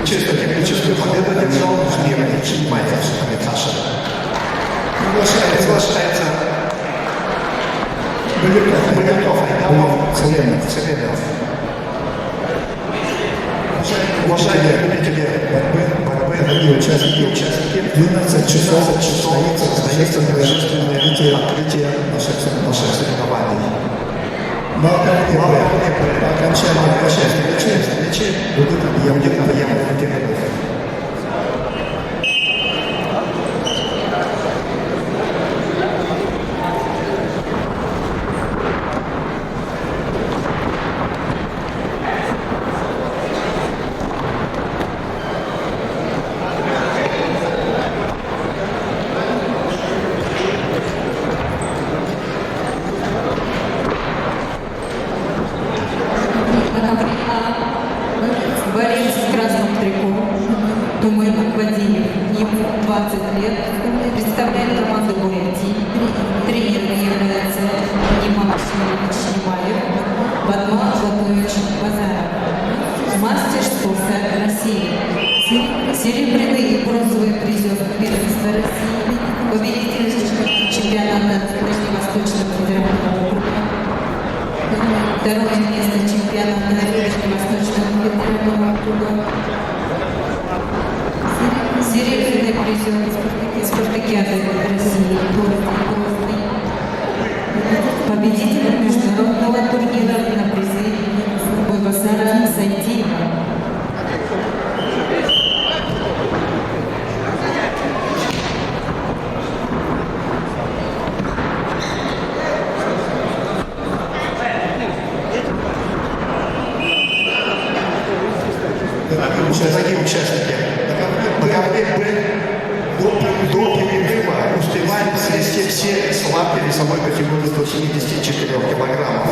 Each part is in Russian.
чисто техническую победу одержал мира и занимается Саша. Приглашается Баляков, Айдамов, Царенов. Уважаемые любители борьбы и участники, 12 часов состоится торжественное открытие наших соревнований. Но по окончании встречи будет объявлен перерыв. Борец в красном трико, Тумын Вадимов, ему 20 лет, представляет команду Бурятии. Тренером является Нима Максимович Немаев, Батман Златович Базаров. Мастер спорта России. Серебряный и бронзовый призер первенства России, победитель чемпионата Ближневосточного федерального округа. Второе место чемпионата Ближневосточного федерального округа. Серебряный призер спартакиады России, город Грозный. Победитель международного турнира на призы Байбасара Сайтиева. Дорогие участники, на ковре до перерыва успеваем свести все слабки весовой категории до 74 килограммов.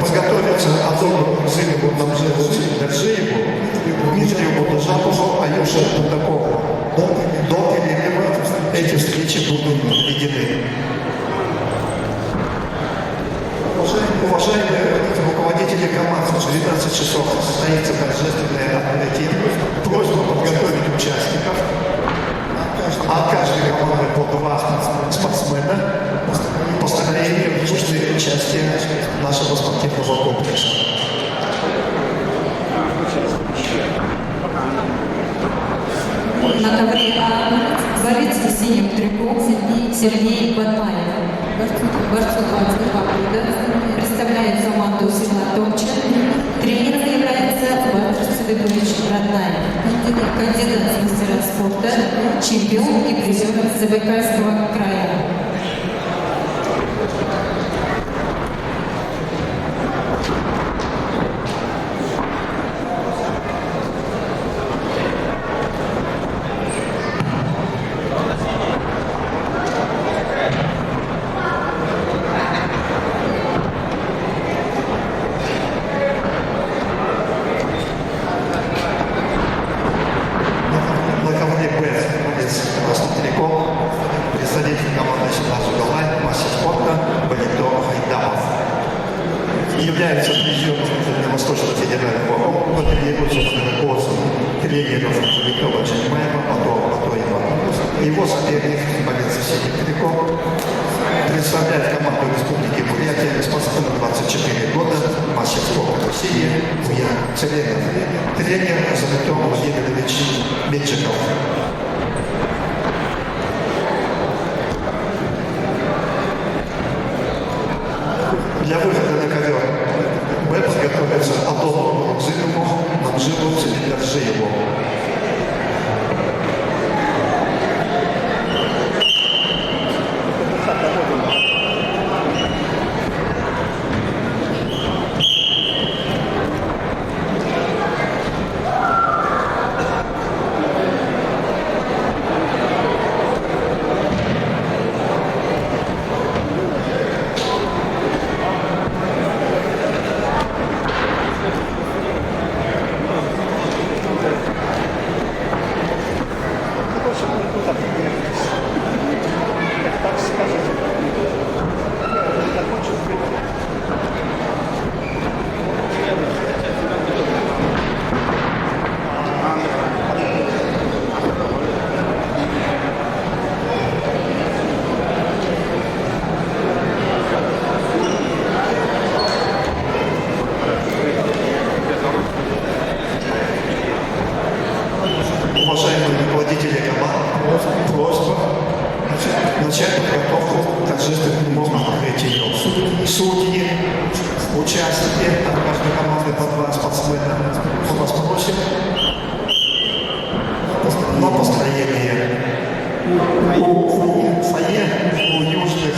Подготовиться Азову Рзыневу, Нержиеву, Дмитрию Будужапову, Алёше Будакову. До перерыва эти встречи будут проведены. Уважаемые руководители команд, в 19 часов состоится торжественное открытие. Просьба подготовить участников. От каждой команды по 2 спортсмена. Построение в личное участие нашего спортивного комплекса. На ковре борец в синем трико Сергей Батмаев. Борцу 22 года, представляет команду села Томча. Тренером является Батыр Садыкович Роднаев, кандидат в мастера спорта, чемпион и призер Забайкальского края. чемпионов Дальневосточного федерального округа, тренирует, собственно, курс тренеров Великого Чемайма, Батоева. Его соперник, борец Сеня Кириков, представляет команду Республики Бурятия, спортсмен 24 года, мастер спорта России, тренер Золотой Владимирович Меньшиков. Для выхода на ковер мы подготовиться Адолу Рукзинову, Манживу, Цилиндаржиеву. Уважаемые руководители команд, просьба начать подготовку к торжественному открытию. Судьи, участники от каждой команды по 2 спортсмена. Мы вас просим на построение у фойе, у южных